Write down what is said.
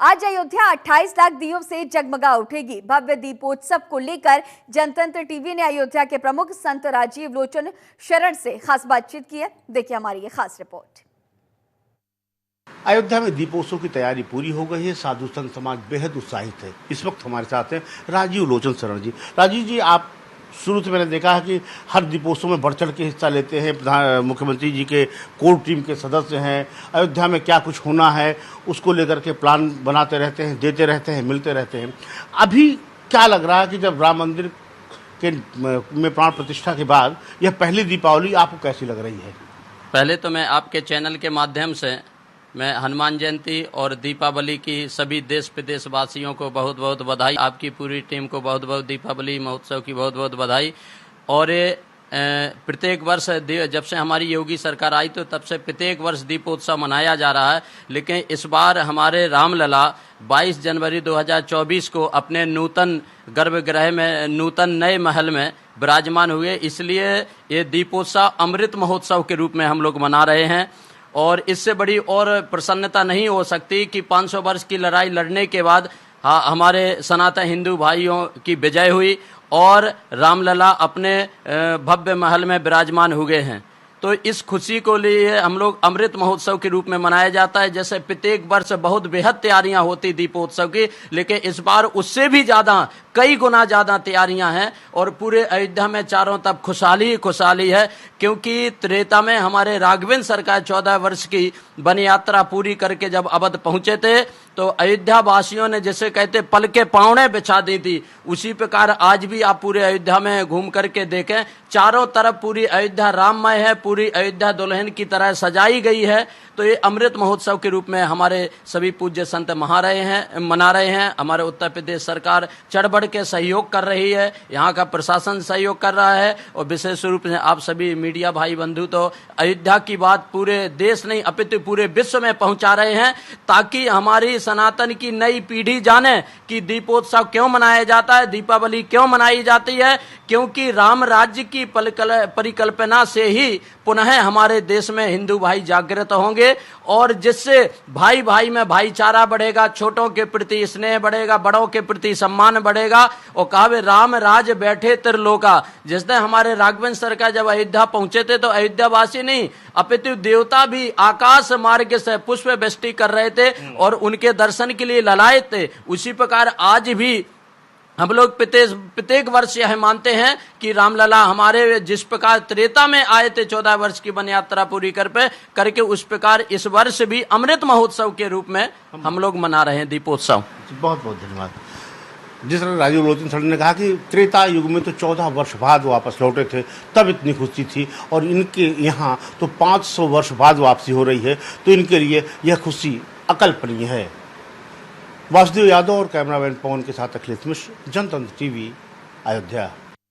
आज अयोध्या 28 लाख दियों से जगमगा उठेगी। भव्य दीपोत्सव को लेकर जनतंत्र टीवी ने अयोध्या के प्रमुख संत राजीव लोचन शरण से खास बातचीत की है। देखिए हमारी ये खास रिपोर्ट। अयोध्या में दीपोत्सव की तैयारी पूरी हो गई है। साधु संत समाज बेहद उत्साहित है। इस वक्त हमारे साथ हैं राजीव लोचन शरण जी। राजीव जी, आप शुरू से मैंने देखा है कि हर दीपोत्सव में बढ़ चढ़ के हिस्सा लेते हैं। मुख्यमंत्री जी के कोर टीम के सदस्य हैं। अयोध्या में क्या कुछ होना है उसको लेकर के प्लान बनाते रहते हैं, देते रहते हैं, मिलते रहते हैं। अभी क्या लग रहा है कि जब राम मंदिर के में प्राण प्रतिष्ठा के बाद यह पहली दीपावली आपको कैसी लग रही है? पहले तो मैं आपके चैनल के माध्यम से मैं हनुमान जयंती और दीपावली की सभी देश प्रदेश वासियों को बहुत बहुत बधाई। आपकी पूरी टीम को बहुत बहुत दीपावली महोत्सव की बहुत बहुत बधाई। और प्रत्येक वर्ष जब से हमारी योगी सरकार आई तो तब से प्रत्येक वर्ष दीपोत्सव मनाया जा रहा है। लेकिन इस बार हमारे रामलला 22 जनवरी 2024 को अपने नूतन गर्भगृह में नूतन नए महल में विराजमान हुए। इसलिए ये दीपोत्सव अमृत महोत्सव के रूप में हम लोग मना रहे हैं। और इससे बड़ी और प्रसन्नता नहीं हो सकती कि 500 वर्ष की लड़ाई लड़ने के बाद हमारे सनातन हिंदू भाइयों की विजय हुई और रामलला अपने भव्य महल में विराजमान हुए हैं। तो इस खुशी को लिए हम लोग अमृत महोत्सव के रूप में मनाया जाता है। जैसे प्रत्येक वर्ष बहुत बेहद तैयारियां होती दीपोत्सव की, लेकिन इस बार उससे भी ज़्यादा कई गुना ज़्यादा तैयारियां हैं। और पूरे अयोध्या में चारों तरफ खुशहाली ही खुशहाली है, क्योंकि त्रेता में हमारे राघवेंद्र सरकार 14 वर्ष की वन यात्रा पूरी करके जब अवध पहुंचे थे तो अयोध्या वासियों ने जैसे कहते पल के पावने बिछा दी थी, उसी प्रकार आज भी आप पूरे अयोध्या में घूम करके देखें, चारों तरफ पूरी अयोध्या राममय है, पूरी अयोध्या दुल्हन की तरह सजाई गई है। तो ये अमृत महोत्सव के रूप में हमारे सभी पूज्य संत मना रहे हैं। हमारे उत्तर प्रदेश सरकार चढ़ बढ़ के सहयोग कर रही है, यहाँ का प्रशासन सहयोग कर रहा है। और विशेष रूप से आप सभी मीडिया भाई बंधु तो अयोध्या की बात पूरे देश नहीं अपितु पूरे विश्व में पहुंचा रहे हैं, ताकि हमारी सनातन की नई पीढ़ी जाने कि दीपोत्सव क्यों मनाया जाता है, दीपावली क्यों मनाई जाती है। क्योंकि राम राज्य की परिकल्पना से ही पुनः हमारे देश में हिंदू भाई जागृत होंगे और जिससे भाई भाई में भाईचारा बढ़ेगा, छोटों के प्रति स्नेह बढ़ेगा, बड़ों के प्रति सम्मान बढ़ेगा। और कहा राम राज बैठे त्रिलोका, जिसने हमारे राघवेंद्र सरकार जब अयोध्या पहुंचे थे तो अयोध्यावासी नहीं अपितु देवता भी आकाश मार्ग से पुष्प वृष्टि कर रहे थे और उनके दर्शन के लिए ललाए थे। उसी प्रकार आज भी हम लोग प्रत्येक वर्ष यह मानते हैं कि रामलला हमारे जिस प्रकार त्रेता में आए थे 14 वर्ष की वन यात्रा पूरी करके उस प्रकार इस वर्ष भी अमृत महोत्सव के रूप में हम लोग मना रहे हैं दीपोत्सव। बहुत बहुत धन्यवाद। जिस तरह राजीव लोचन शरण ने कहा कि त्रेता युग में तो 14 वर्ष बाद वापस लौटे थे, तब इतनी खुशी थी, और इनके यहाँ तो 500 वर्ष बाद वापसी हो रही है, तो इनके लिए यह खुशी अकल्पनीय है। वासुदेव यादव और कैमरामैन पवन के साथ अखिलेश मिश्र, जनतंत्र टीवी, अयोध्या।